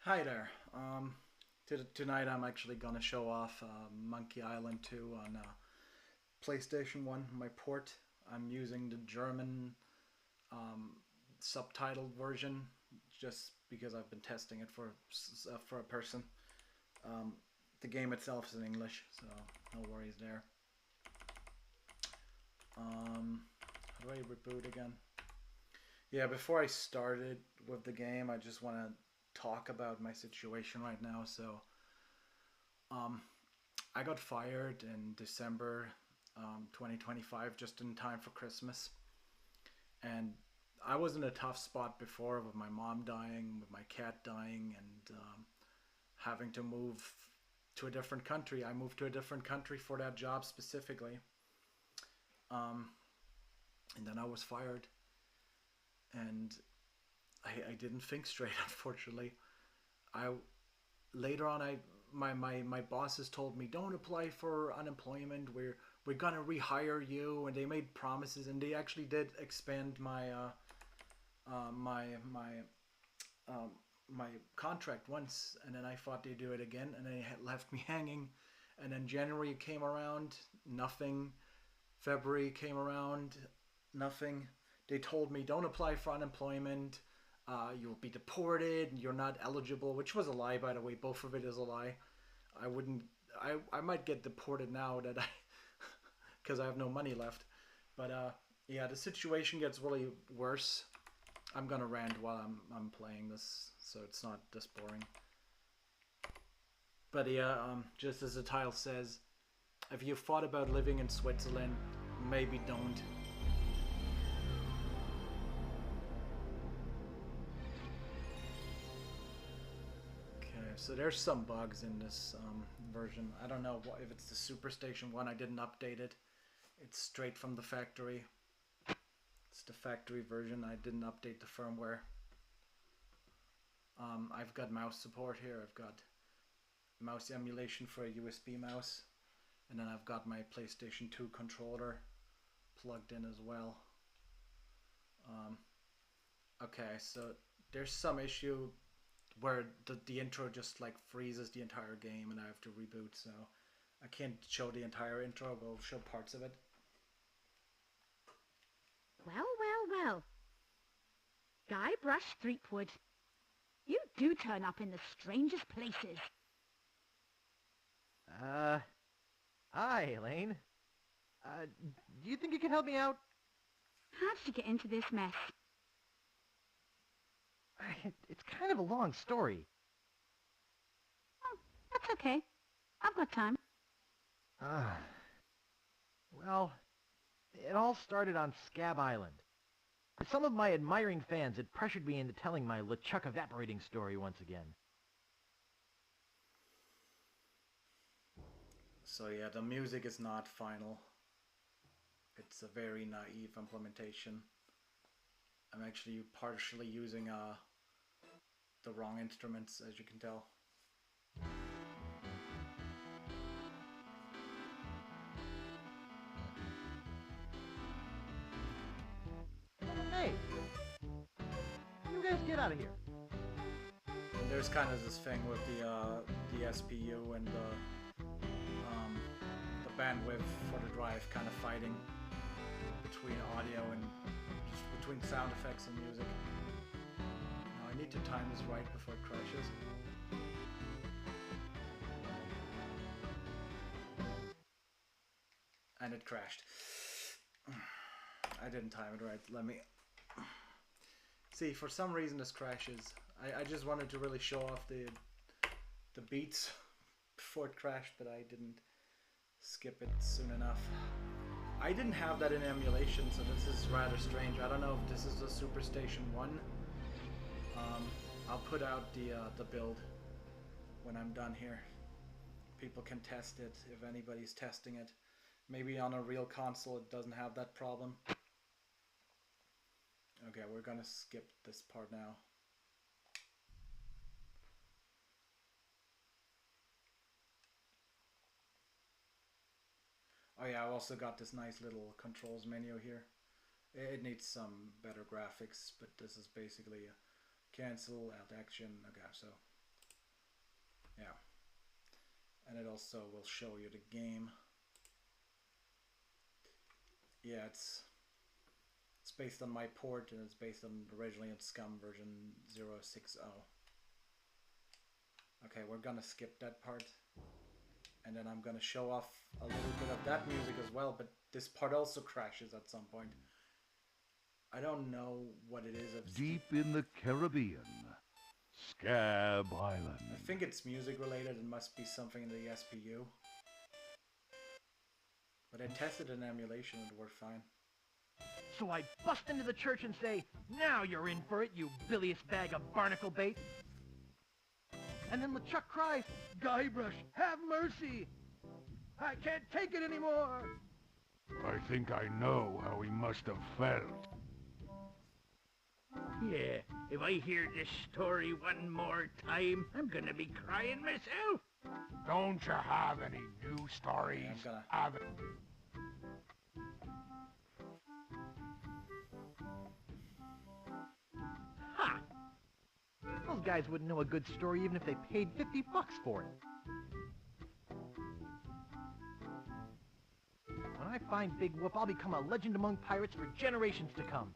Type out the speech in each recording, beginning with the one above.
Hi there. Tonight I'm actually gonna show off Monkey Island 2 on PlayStation One. My port. I'm using the German subtitled version just because I've been testing it for a person. Um, the game itself is in English, so no worries there. How do I reboot again? Yeah, before I started with the game, I just want to talk about my situation right now. So, um, I got fired in December 2025, just in time for Christmas. And I was in a tough spot before with my mom dying, with my cat dying, and having to move to a different country. I moved to a different country for that job specifically. Um, and then I was fired. And I didn't think straight, unfortunately. I later on I my bosses told me don't apply for unemployment. We're gonna rehire you, and they made promises, and they actually did expand my um, my contract once, and then I thought they'd do it again, and they had left me hanging. And then January came around, nothing. February came around, nothing. They told me don't apply for unemployment. You'll be deported. You're not eligible, which was a lie, by the way. Both of it is a lie. I wouldn't. I might get deported now that I, because I have no money left. But yeah, the situation gets really worse. I'm gonna rant while I'm playing this, so it's not this boring. But yeah, just as the title says, if you've thought about living in Switzerland, maybe don't. Okay, so there's some bugs in this version. I don't know if it's the SuperStation One. I didn't update it. It's straight from the factory. It's the factory version. I didn't update the firmware. I've got mouse support here. I've got mouse emulation for a USB mouse. And then I've got my PlayStation 2 controller plugged in as well. Okay, so there's some issue where the intro just like freezes the entire game and I have to reboot, so I can't show the entire intro. We'll show parts of it. Well. Guybrush Threepwood, you do turn up in the strangest places. Hi, Elaine. Do you think you can help me out? How'd you get into this mess? It's kind of a long story. Oh, that's okay. I've got time. Uh, well, it all started on Scab Island. Some of my admiring fans had pressured me into telling my LeChuck evaporating story once again. So yeah, the music is not final. It's a very naive implementation. I'm actually partially using the wrong instruments, as you can tell. Hey! You guys get out of here! And there's kind of this thing with the SPU and the bandwidth for the drive kind of fighting between audio and just between sound effects and music. Now I need to time this right before it crashes. And it crashed. I didn't time it right. Let me see. For some reason this crashes. I just wanted to really show off the beats before it crashed, but I didn't skip it soon enough. I didn't have that in emulation, so this is rather strange. I don't know if this is the SuperStation One. I'll put out the build when I'm done here. People can test it if anybody's testing it. Maybe on a real console it doesn't have that problem. Okay, we're gonna skip this part now. Oh yeah, I've also got this nice little controls menu here. It needs some better graphics, but this is basically a cancel, alt action. Okay, so Yeah. And it also will show you the game. Yeah, it's based on my port, and it's based on originally on Scum version 060. Okay, we're gonna skip that part. And then I'm gonna show off a little bit of that music as well, but this part also crashes at some point. I don't know what it is. Deep in the Caribbean, Scab Island. I think it's music related. It must be something in the SPU. But I tested an emulation and it worked fine. So I bust into the church and say, "Now you're in for it, you bilious bag of barnacle bait." And then LeChuck cries, "Guybrush, have mercy! I can't take it anymore!" I think I know how he must have felt. Yeah, if I hear this story one more time, I'm gonna be crying myself. Don't you have any new stories? Yeah, I'm gonna... Ha! Those guys wouldn't know a good story even if they paid $50 for it. When I find Big Whoop, I'll become a legend among pirates for generations to come.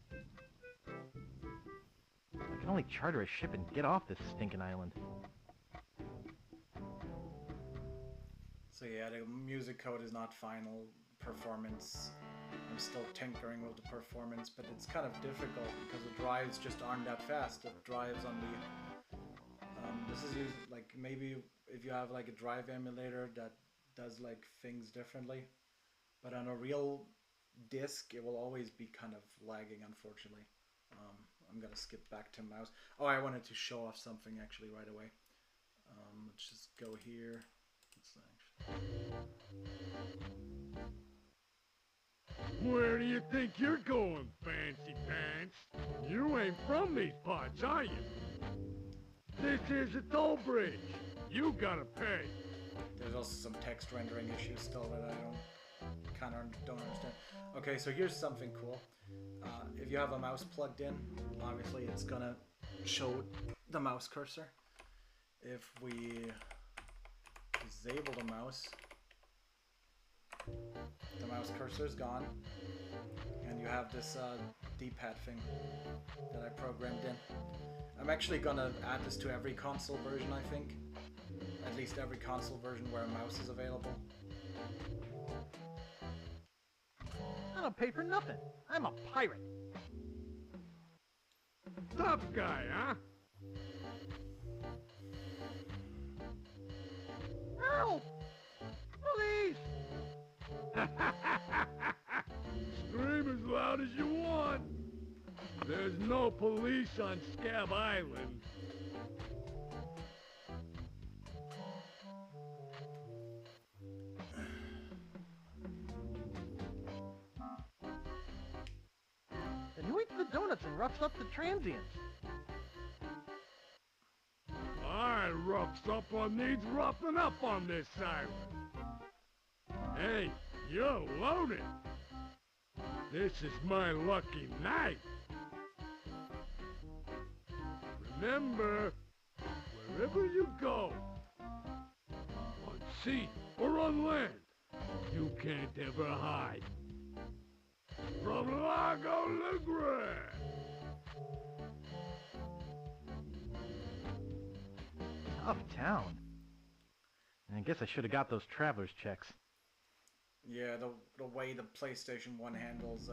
I can only charter a ship and get off this stinking island. So yeah, the music code is not final. Performance, I'm still tinkering with the performance, but it's kind of difficult because the drives just aren't that fast. The drives on the this is used, like, maybe if you have like a drive emulator that does like things differently, but on a real disc it will always be kind of lagging, unfortunately. I'm gonna skip back to mouse. Oh, I wanted to show off something actually right away. Let's just go here. Where do you think you're going, fancy pants? You ain't from these parts, are you? This is a toll bridge. You gotta pay. There's also some text rendering issues still that I don't understand. Okay, so here's something cool. If you have a mouse plugged in, obviously it's gonna show the mouse cursor. If we disable the mouse cursor is gone, and you have this D-pad thing that I programmed in. I'm actually gonna add this to every console version, I think. At least every console version where a mouse is available. I don't pay for nothing. I'm a pirate. Tough guy, huh? Help! Police! Scream as loud as you want. There's no police on Scab Island. Then who eats the donuts and roughs up the transients? I roughs up on needs roughing up on this island. Hey, you're loaded. This is my lucky night. Remember, wherever you go, on sea or on land, you can't ever hide. From Lago Ligre! Tough town. I guess I should have got those traveler's checks. Yeah, the way the PlayStation 1 handles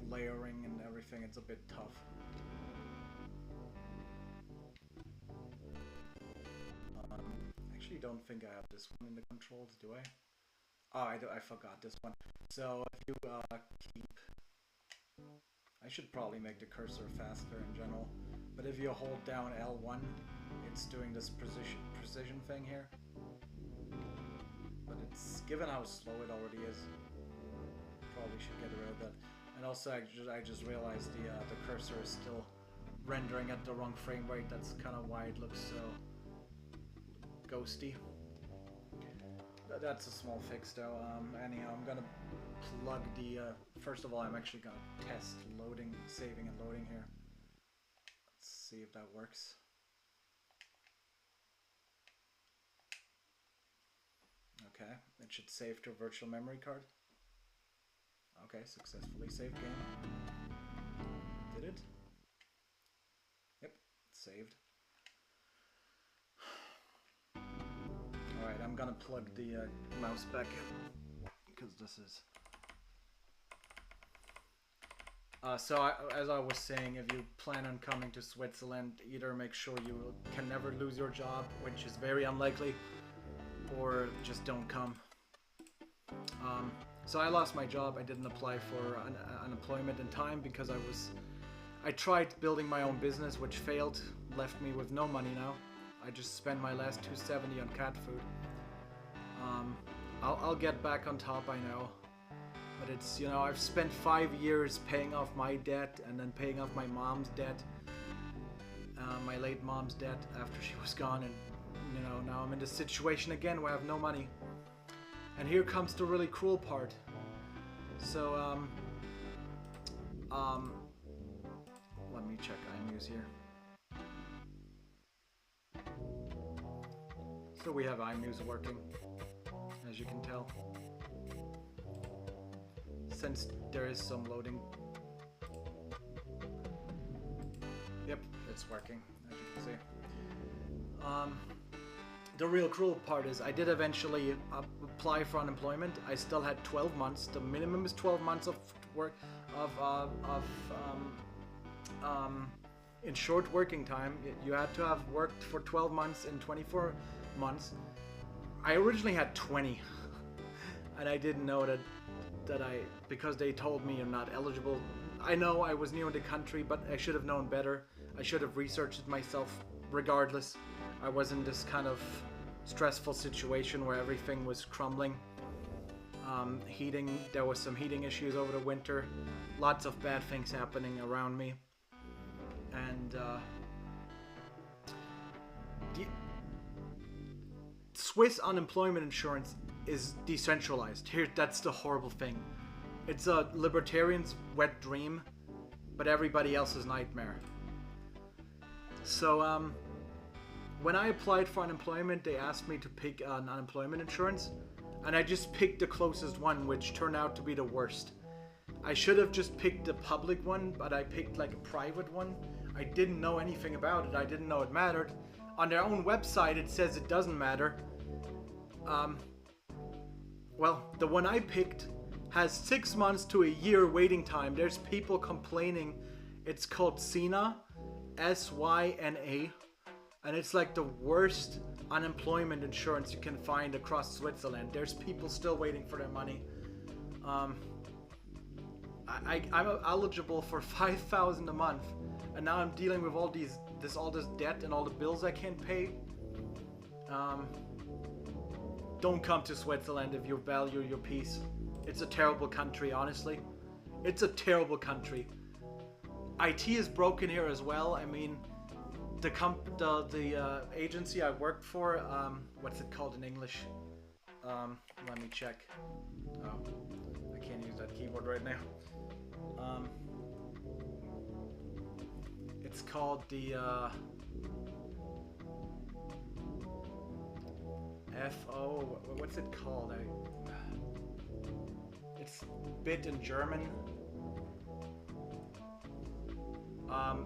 layering and everything, it's a bit tough. Actually don't think I have this one in the controls, do I? Oh, I forgot this one. So if you keep... I should probably make the cursor faster in general, but if you hold down L1, it's doing this precision thing here. But it's, given how slow it already is, probably should get rid of that. And also I just realized the cursor is still rendering at the wrong frame rate. That's kind of why it looks so ghosty. That's a small fix though. Anyhow, I'm gonna plug the first of all, I'm actually gonna test loading, saving and loading here. Let's see if that works. Okay, it should save to a virtual memory card. Okay, successfully saved game. Did it? Yep, saved. Alright, I'm gonna plug the mouse back in, because this is... as I was saying, if you plan on coming to Switzerland, either make sure you can never lose your job, which is very unlikely, or just don't come. So I lost my job. I didn't apply for unemployment in time because I tried building my own business, which failed, left me with no money now. I just spent my last $270 on cat food. I'll get back on top, I know. But it's, you know, I've spent 5 years paying off my debt and then paying off my mom's debt. My late mom's debt after she was gone, and, you know, now I'm in this situation again where I have no money. And here comes the really cruel part. So, let me check iMuse here. So we have iMuse working, as you can tell. Since there is some loading. Yep, it's working, as you can see. The real cruel part is I did eventually apply for unemployment. I still had 12 months. The minimum is 12 months of work, in short working time. You had to have worked for 12 months in 24 months. I originally had 20, and I didn't know that because they told me you're not eligible. I know I was new in the country, but I should have known better. I should have researched it myself. Regardless, I was in this kind of stressful situation where everything was crumbling. Heating, there was some heating issues over the winter. Lots of bad things happening around me. And the Swiss unemployment insurance is decentralized. Here, that's the horrible thing. It's a libertarian's wet dream, but everybody else's nightmare. So, when I applied for unemployment, they asked me to pick an unemployment insurance, and I just picked the closest one, which turned out to be the worst. I should have just picked the public one, but I picked like a private one. I didn't know anything about it. I didn't know it mattered. On their own website, it says it doesn't matter. Well, the one I picked has 6 months to a year waiting time. There's people complaining. It's called Syna, S-Y-N-A, and it's like the worst unemployment insurance you can find across Switzerland. There's people still waiting for their money. I'm eligible for 5,000 a month, and now I'm dealing with all this debt and all the bills I can't pay. Don't come to Switzerland if you value your peace. It's a terrible country, honestly. It's a terrible country. IT is broken here as well. I mean, the agency I worked for, what's it called in English? Let me check. Oh, I can't use that keyboard right now. It's called the what's it called? It's bit in German.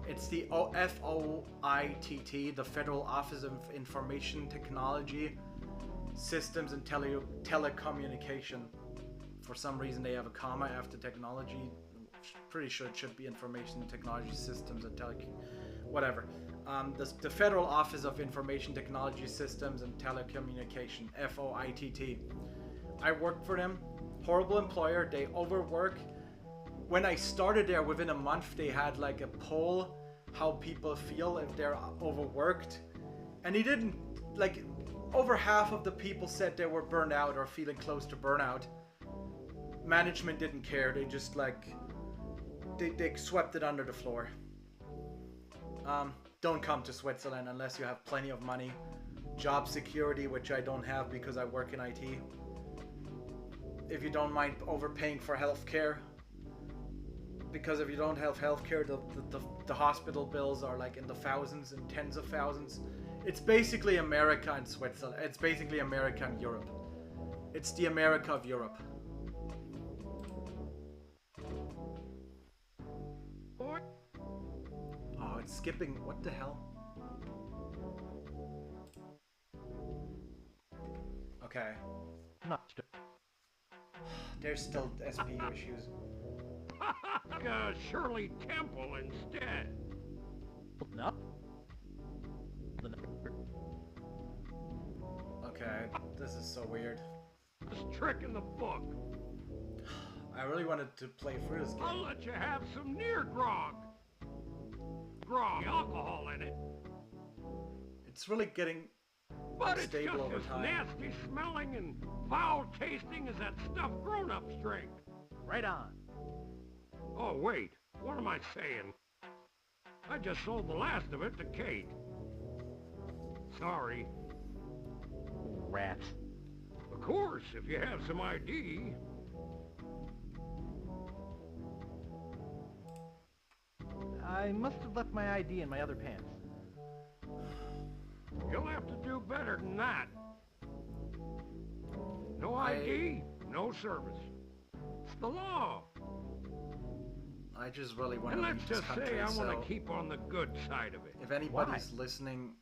It's the FOITT, the Federal Office of Information Technology, Systems and Telecommunication. For some reason they have a comma after technology. Pretty sure it should be Information Technology Systems and whatever. The Federal Office of Information Technology Systems and Telecommunication, FOITT. I worked for them. Horrible employer. They overwork. When I started there, within a month, they had like a poll how people feel if they're overworked. And he didn't, like, over half of the people said they were burned out or feeling close to burnout. Management didn't care. They just like, they swept it under the floor. Don't come to Switzerland unless you have plenty of money. Job security, which I don't have because I work in IT. If you don't mind overpaying for healthcare. Because if you don't have healthcare, the hospital bills are like in the thousands and tens of thousands. It's basically America and Switzerland. It's basically America and Europe. It's the America of Europe. What? Oh, it's skipping. What the hell? Okay. Not There's still SPU issues. Shirley Temple instead. no. Okay, this is so weird. This trick in the book. I really wanted to play through this game. I'll let you have some near grog. Grog, alcohol in it. It's really getting But it's unstable just over as time. nasty smelling and foul tasting as that stuff grown-ups drink. Right on. Oh, wait. What am I saying? I just sold the last of it to Kate. Sorry. Rats. Of course, if you have some ID. I must have left my ID in my other pants. You'll have to do better than that. No ID, no service. It's the law. I just really want And to let's leave this just country, say I so want to keep on the good side of it. if anybody's listening,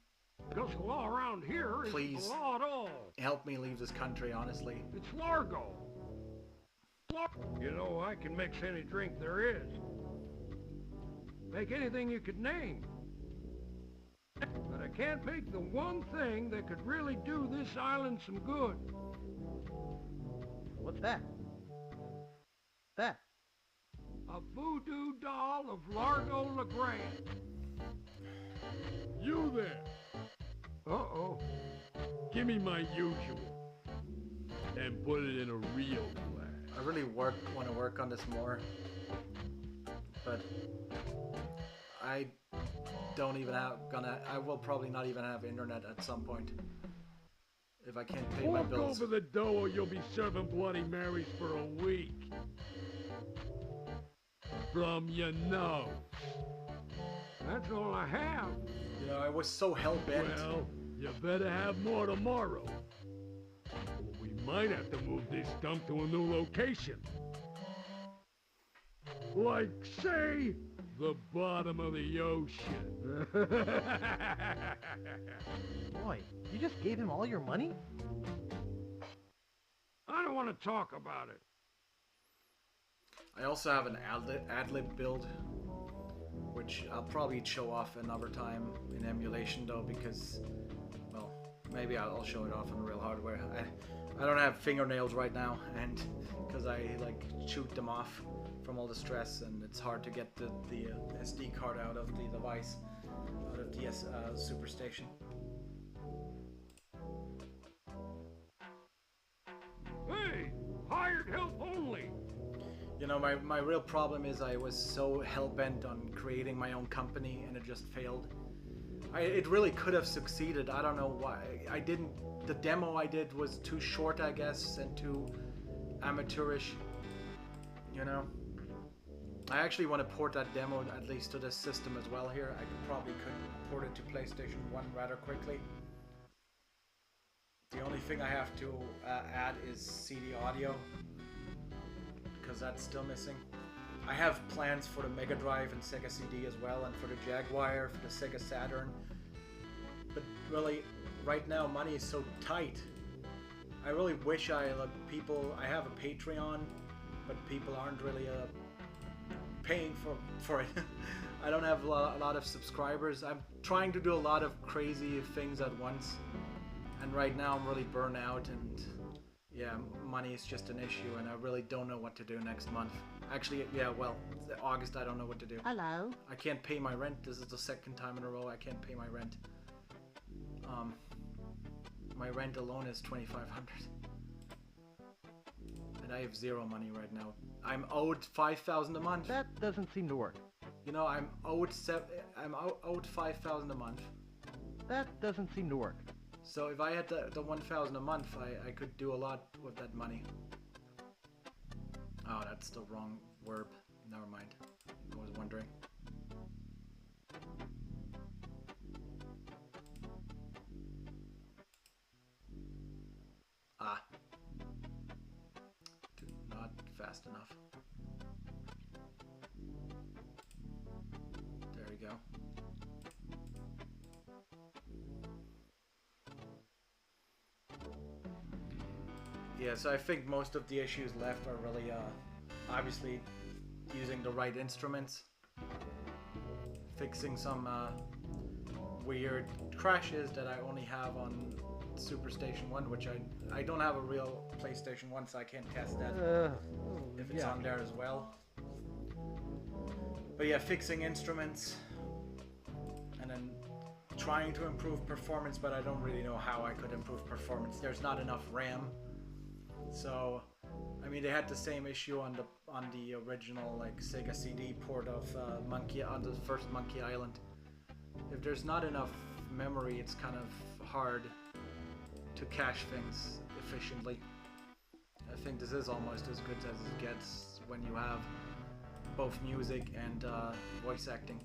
Because the law around here isn't Please. the law at all. help me leave this country, honestly. It's Largo. You know, I can mix any drink there is. Make anything you could name. But I can't make the one thing that could really do this island some good. What's that? That. A voodoo doll of Largo LeGrand. You there. Uh-oh. Give me my usual. And put it in a real glass. I really want to work on this more, but I don't even have I will probably not even have internet at some point if I can't pay my Walk bills. over the dough or you'll be serving Bloody Marys for a week. From your nose. That's all I have. You know, I was so hell-bent. Well, you better have more tomorrow. Or we might have to move this dump to a new location. Like, say, the bottom of the ocean. Boy, you just gave him all your money? I don't want to talk about it. I also have an ad-lib build, which I'll probably show off another time in emulation though, because, well, maybe I'll show it off on real hardware. I don't have fingernails right now, and because I like shoot them off from all the stress, and it's hard to get the SD card out of the device, out of the SuperStation. Hey, hired help only. You know, my real problem is I was so hell-bent on creating my own company, and it just failed. It really could have succeeded. I don't know why. I didn't. The demo I did was too short, I guess, and too amateurish. You know? I actually want to port that demo at least to this system as well here. I could port it to PlayStation 1 rather quickly. The only thing I have to add is CD audio, because that's still missing. I have plans for the Mega Drive and Sega CD as well, and for the Jaguar, for the Sega Saturn. But really, right now money is so tight. I really wish I have a Patreon, but people aren't really paying for it. I don't have a lot of subscribers. I'm trying to do a lot of crazy things at once, and right now I'm really burnt out, and yeah, money is just an issue, and I really don't know what to do next month. Actually, yeah, well, August I don't know what to do. Hello. I can't pay my rent. This is the second time in a row I can't pay my rent. My rent alone is $2,500, and I have zero money right now. I'm owed $5,000 a month. That doesn't seem to work. You know, I'm owed $5,000 a month. That doesn't seem to work. So if I had the $1,000 a month, I could do a lot with that money. Oh, that's the wrong verb. Never mind. I was wondering. Ah. fast enough. There we go. Yeah, so I think most of the issues left are really, obviously using the right instruments, fixing some weird crashes that I only have on SuperStation One, which I don't have a real PlayStation 1, so I can't test that if it's on there as well. But yeah, fixing instruments, and then trying to improve performance, but I don't really know how I could improve performance. There's not enough RAM. So, I mean, they had the same issue on the original like Sega CD port of on the first Monkey Island. If there's not enough memory, it's kind of hard to cache things efficiently. I think this is almost as good as it gets when you have both music and voice acting.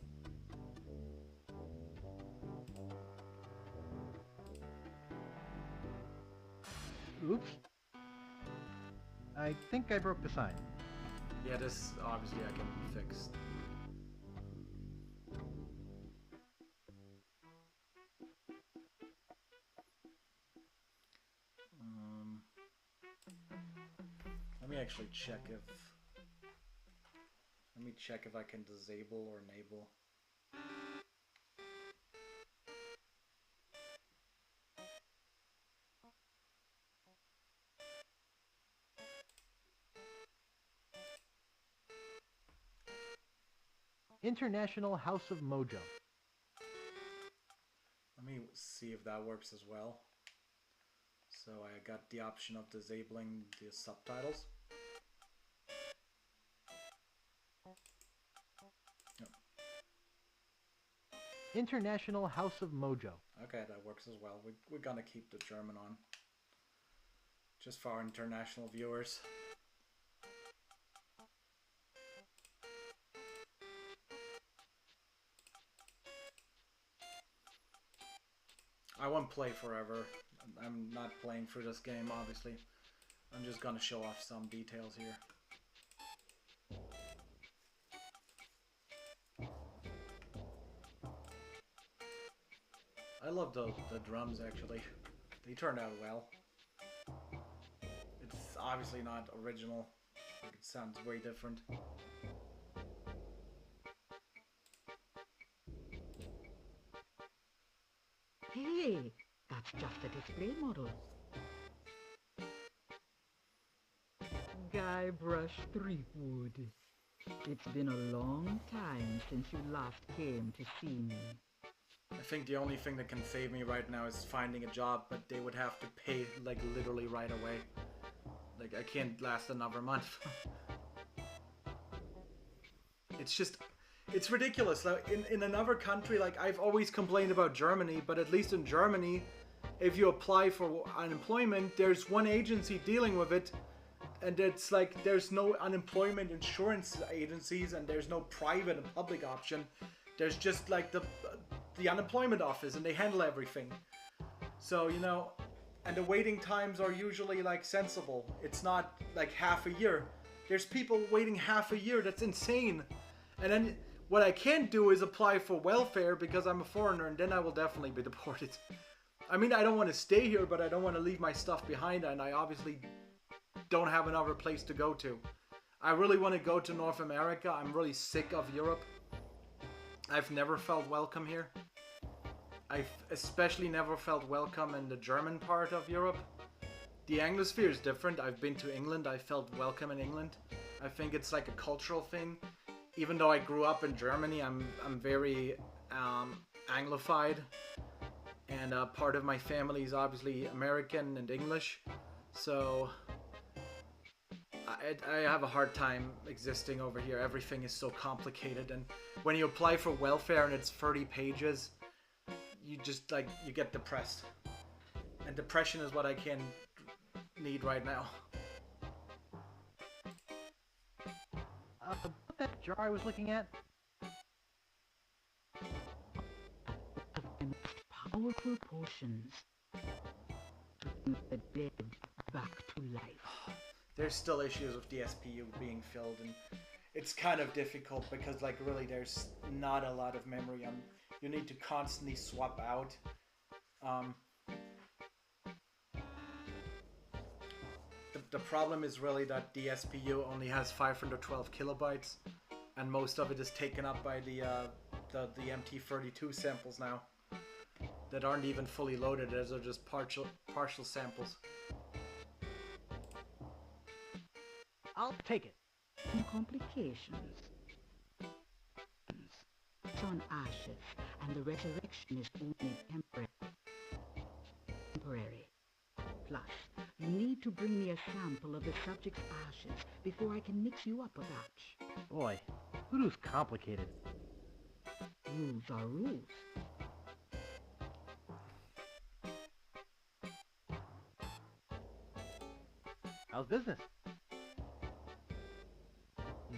Oops. I think I broke the sign. Yeah, this obviously I can fix. Let me actually check if. Let me check if I can disable or enable. International House of Mojo. Let me see if that works as well. So I got the option of disabling the subtitles. Yep. International House of Mojo. Okay, that works as well. We're gonna keep the German on. Just for our international viewers. I won't play forever. I'm not playing through this game, obviously. I'm just gonna show off some details here. I love the drums, actually. They turned out well. It's obviously not original. Like, it sounds way different. Hey, that's just a display model. Guybrush Threepwood. It's been a long time since you last came to see me. I think the only thing that can save me right now is finding a job, but they would have to pay, like, literally right away. Like, I can't last another month. It's just... It's ridiculous. Like, in another country, like, I've always complained about Germany, but at least in Germany, if you apply for unemployment, there's one agency dealing with it, and it's like, there's no unemployment insurance agencies, and there's no private and public option. There's just, like, the unemployment office, and they handle everything. So, you know, and the waiting times are usually, like, sensible. It's not, like, half a year. There's people waiting half a year. That's insane. And then... what I can't do is apply for welfare because I'm a foreigner, and then I will definitely be deported. I mean, I don't want to stay here, but I don't want to leave my stuff behind, and I obviously don't have another place to go to. I really want to go to North America. I'm really sick of Europe. I've never felt welcome here. I've especially never felt welcome in the German part of Europe. The Anglosphere is different. I've been to England. I felt welcome in England. I think it's like a cultural thing. Even though I grew up in Germany, I'm very Anglified, and part of my family is obviously American and English, so I have a hard time existing over here. Everything is so complicated, and when you apply for welfare and it's 30 pages, you just, like, you get depressed, and depression is what I can need right now. That jar I was looking at? Powerful potions. Bring the dead back to life. there's still issues with DSPU being filled, and it's kind of difficult because like really there's not a lot of memory. You need to constantly swap out. The problem is really that DSPU only has 512 kilobytes, and most of it is taken up by the MT32 samples now that aren't even fully loaded, as are just partial samples. I'll take it. And complications. It's on ashes, and the resurrection is only temporary. Plus, you need to bring me a sample of the subject's ashes before I can mix you up a batch. Boy, voodoo's complicated. Rules are rules. How's business?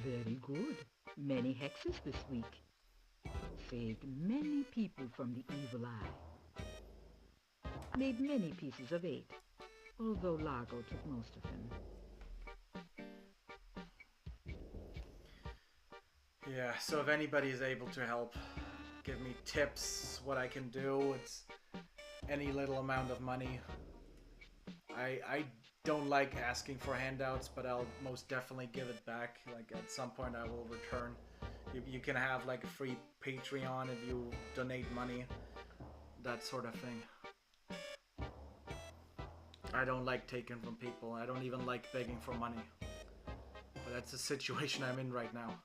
Very good. Many hexes this week. Saved many people from the evil eye. Made many pieces of 8, although Largo took most of them. Yeah, so if anybody is able to help, give me tips, what I can do, it's any little amount of money. I don't like asking for handouts, but I'll most definitely give it back. Like at some point I will return. You can have like a free Patreon if you donate money, that sort of thing. I don't like taking from people. I don't even like begging for money. But that's the situation I'm in right now.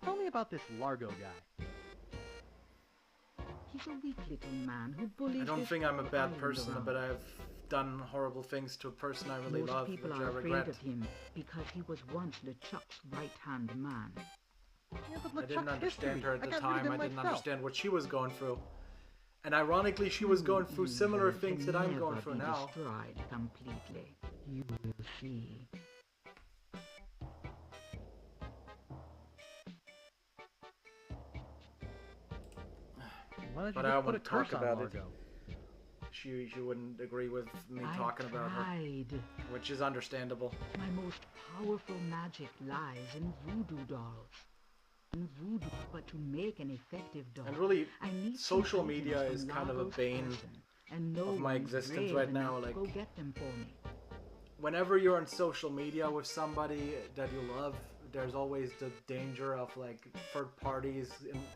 Tell me about this Largo guy. He's a weak little man who bullies. I don't this think I'm a whole bad island person, around. but I've done horrible things to a person I really Most love, people which are I afraid regret. of him because he was once LeChuck's right-hand man. Yeah, but I didn't LeChuck's understand history. her at I the got rid of time. him I didn't myself. understand what she was going through. And ironically, she was going through similar things that I'm going through now. Destroyed completely. You will see. Why don't you But just I put want a to talk curse on about it. Largo? She wouldn't agree with me I talking about her, tried. which is understandable. My most powerful magic lies in voodoo dolls. In voodoo, but to make an effective doll, And really, I need social some items media from is kind of a Largo's bane person, and no of my one's existence brave right now, enough to like- go get them for me. Whenever you're on social media with somebody that you love, there's always the danger of like third parties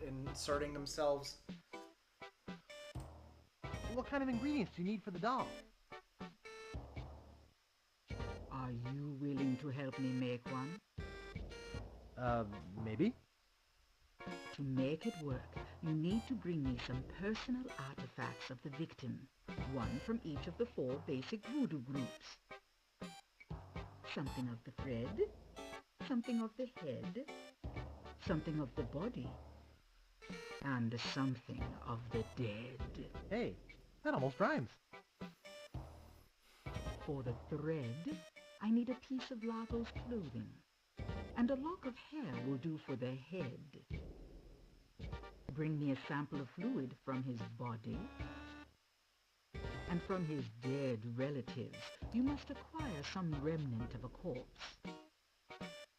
inserting themselves. What kind of ingredients do you need for the doll? Are you willing to help me make one? Maybe? To make it work, you need to bring me some personal artifacts of the victim, one from each of the 4 basic voodoo groups. Something of the thread, something of the head, something of the body, and something of the dead. Hey, that almost rhymes. For the thread, I need a piece of Largo's clothing, and a lock of hair will do for the head. Bring me a sample of fluid from his body, and from his dead relatives, you must acquire some remnant of a corpse.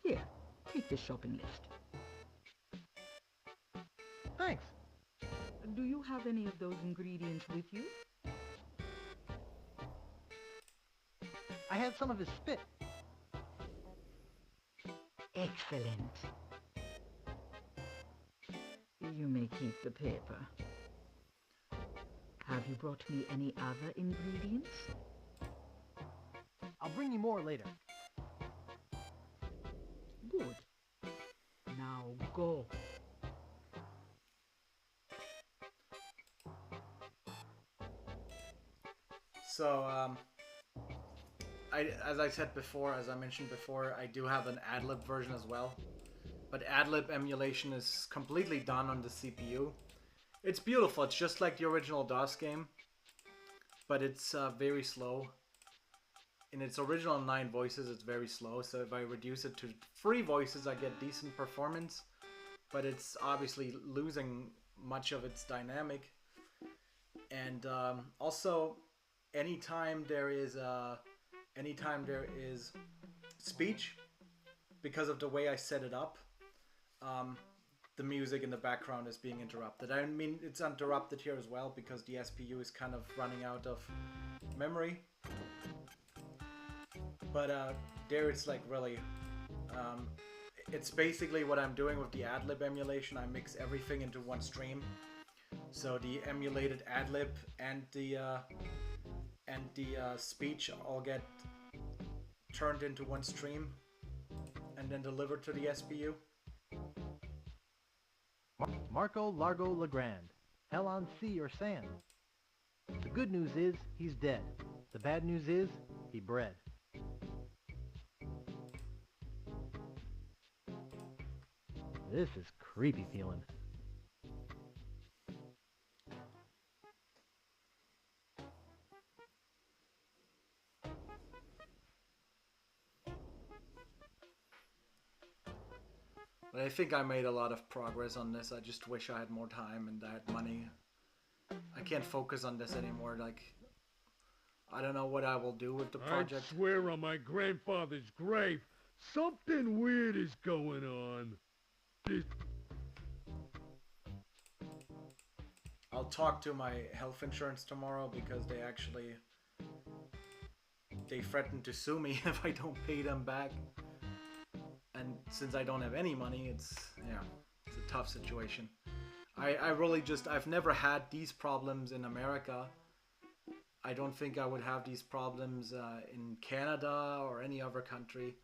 Here, take this shopping list. Thanks. Do you have any of those ingredients with you? I had some of his spit. Excellent. You may keep the paper. Have you brought me any other ingredients? I'll bring you more later. Good. Now go. So, as I said before, as I mentioned before, I do have an ad-lib version as well. But ad-lib emulation is completely done on the CPU. It's beautiful. It's just like the original DOS game, but it's very slow. In its original 9 voices, it's very slow. So if I reduce it to 3 voices, I get decent performance. But it's obviously losing much of its dynamic. And also, anytime there is a anytime there is speech, because of the way I set it up, the music in the background is being interrupted. I mean, it's interrupted here as well because the SPU is kind of running out of memory. But there it's like really, it's basically what I'm doing with the AdLib emulation. I mix everything into one stream. So the emulated AdLib and the speech all get turned into one stream and then delivered to the SPU. Marco Largo Legrand. Hell on sea or sand. The good news is, he's dead. The bad news is, he bred. This is creepy feeling. But I think I made a lot of progress on this. I just wish I had more time and I had money. I can't focus on this anymore. Like, I don't know what I will do with the project. I swear on my grandfather's grave, something weird is going on. I'll talk to my health insurance tomorrow because they threatened to sue me if I don't pay them back. And since I don't have any money, it's a tough situation. I really I've never had these problems in America. I don't think I would have these problems in Canada or any other country.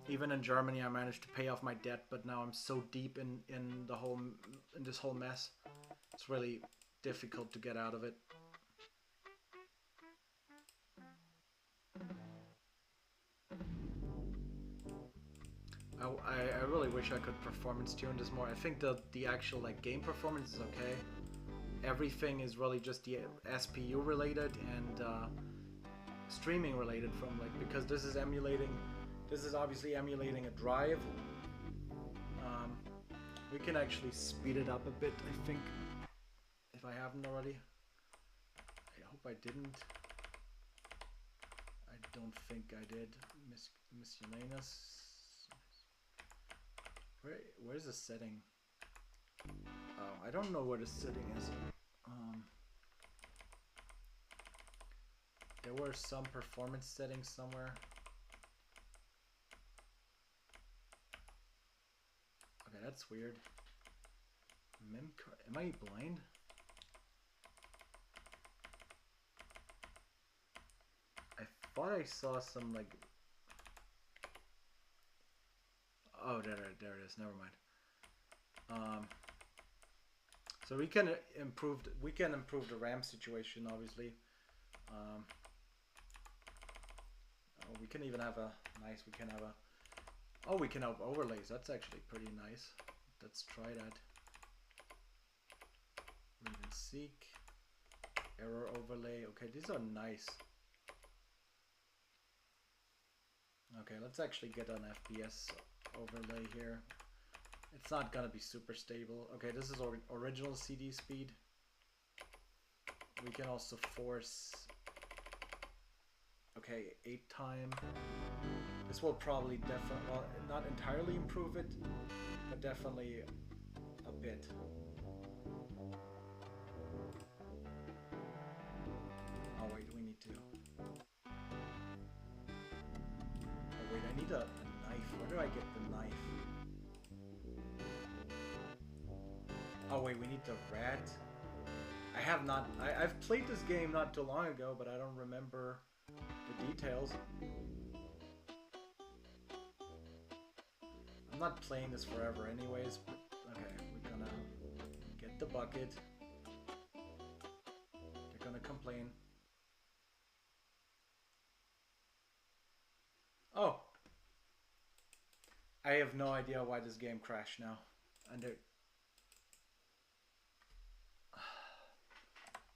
Even in Germany, I managed to pay off my debt, but now I'm so deep in this whole mess. It's really difficult to get out of it. I really wish I could performance tune this more. I think the actual like game performance is okay. Everything is really just the SPU related and streaming related from because this is obviously emulating a drive. We can actually speed it up a bit, I think, if I haven't already. I hope I didn't. I don't think I did. Miscellaneous. Where's the setting? Oh, I don't know where the setting is. There were some performance settings somewhere. Okay, that's weird. Am I blind? I thought I saw some like. Oh, there it is. Never mind. So we can improve the RAM situation, obviously. Oh, we can even have we can have overlays. That's actually pretty nice. Let's try that. Read and seek. Error overlay. Okay, these are nice. Okay, let's actually get an FPS overlay here. It's not gonna be super stable. Okay, this is original CD speed. We can also force. Okay, 8 time. This will probably well, not entirely improve it, but definitely a bit. Oh wait, we need to. Oh wait, I need a knife. Where do I get the knife? Oh wait, we need the rat. I've played this game not too long ago, but I don't remember the details. I'm not playing this forever anyways, but okay, we're gonna get the bucket. They're gonna complain. Oh! I have no idea why this game crashed now. And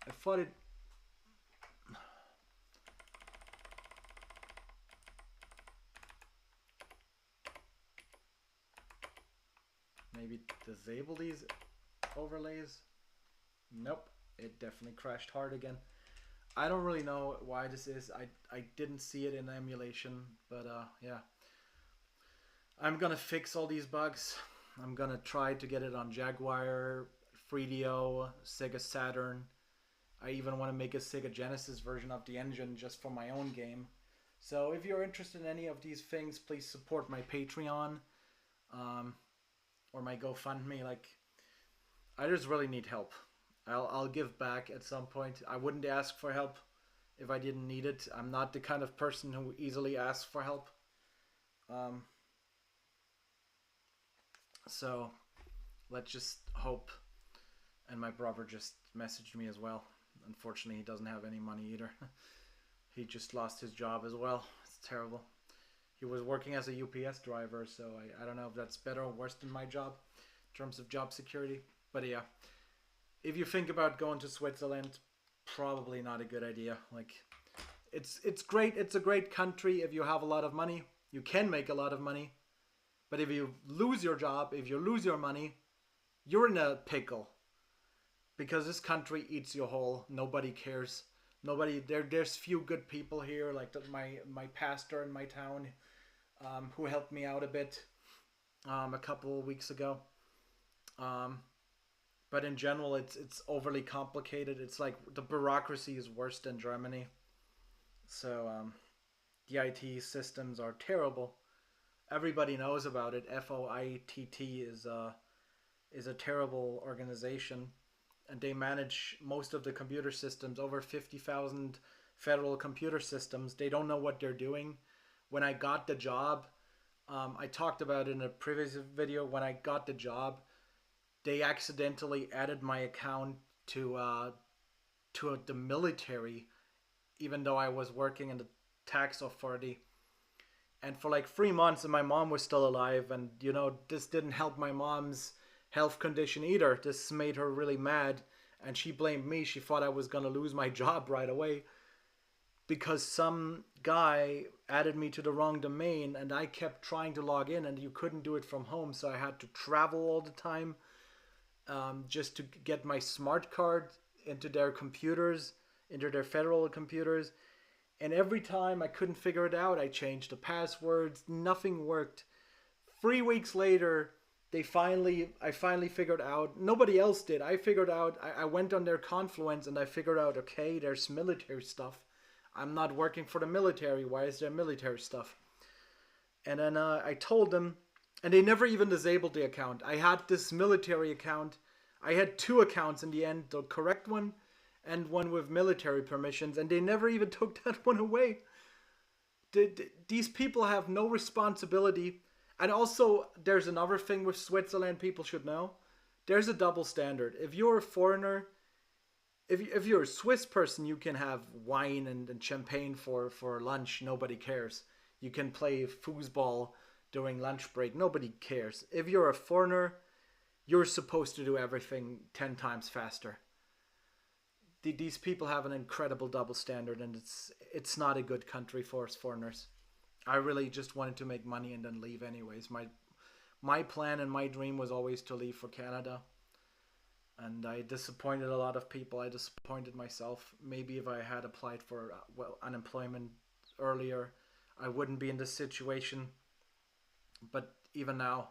I thought it... Maybe disable these overlays? Nope, it definitely crashed hard again. I don't really know why this is. I didn't see it in emulation, but yeah. I'm gonna fix all these bugs. I'm gonna try to get it on Jaguar, 3DO, Sega Saturn. I even want to make a Sega Genesis version of the engine just for my own game. So if you're interested in any of these things, please support my Patreon, or my GoFundMe. Like, I just really need help. I'll give back at some point. I wouldn't ask for help if I didn't need it. I'm not the kind of person who easily asks for help. So let's just hope. And my brother just messaged me as well. Unfortunately, he doesn't have any money either. He just lost his job as well. It's terrible. He was working as a UPS driver, so I don't know if that's better or worse than my job in terms of job security. But yeah, if you think about going to Switzerland, probably not a good idea. Like, it's great. It's a great country if you have a lot of money. You can make a lot of money. But if you lose your job, if you lose your money, you're in a pickle. Because this country eats you whole. Nobody cares. Nobody. There's few good people here, like my pastor in my town, who helped me out a bit, a couple of weeks ago. But in general, it's overly complicated. It's like the bureaucracy is worse than Germany. So the IT systems are terrible. Everybody knows about it. FOITT is a terrible organization, and they manage most of the computer systems, over 50,000 federal computer systems. They don't know what they're doing. When I got the job, I talked about it in a previous video. When I got the job, they accidentally added my account to the military, even though I was working in the tax authority. And for like 3 months, and my mom was still alive, and you know, this didn't help my mom's health condition either. This made her really mad, and she blamed me. She thought I was gonna lose my job right away because some guy added me to the wrong domain, and I kept trying to log in, and you couldn't do it from home, so I had to travel all the time, just to get my smart card into their computers, into their federal computers. And every time I couldn't figure it out, I changed the passwords. Nothing worked. 3 weeks later, I finally figured out. Nobody else did. I figured out. I went on their Confluence and I figured out, okay, there's military stuff. I'm not working for the military. Why is there military stuff? And then I told them, and they never even disabled the account. I had this military account. I had 2 accounts in the end, the correct one and one with military permissions, and they never even took that one away. These people have no responsibility. And also, there's another thing with Switzerland people should know. There's a double standard. If you're a foreigner, if you're a Swiss person, you can have wine and champagne for lunch. Nobody cares. You can play foosball during lunch break. Nobody cares. If you're a foreigner, you're supposed to do everything 10 times faster. These people have an incredible double standard, and it's not a good country for us foreigners. I really just wanted to make money and then leave anyways. My plan and my dream was always to leave for Canada, and I disappointed a lot of people. I disappointed myself. Maybe if I had applied for unemployment earlier, I wouldn't be in this situation. But even now,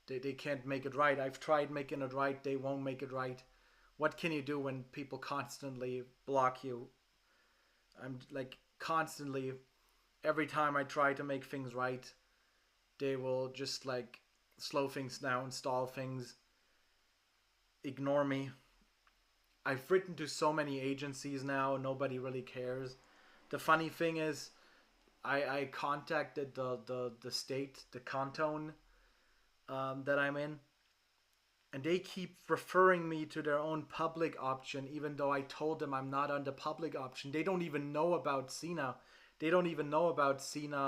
they can't make it right. I've tried making it right. They won't make it right. What can you do when people constantly block you? I'm like constantly, every time I try to make things right, they will just like slow things down, stall things, ignore me. I've written to so many agencies now, nobody really cares. The funny thing is, I contacted the state, the canton that I'm in, and they keep referring me to their own public option, even though I told them I'm not on the public option. They don't even know about Syna. They don't even know about Syna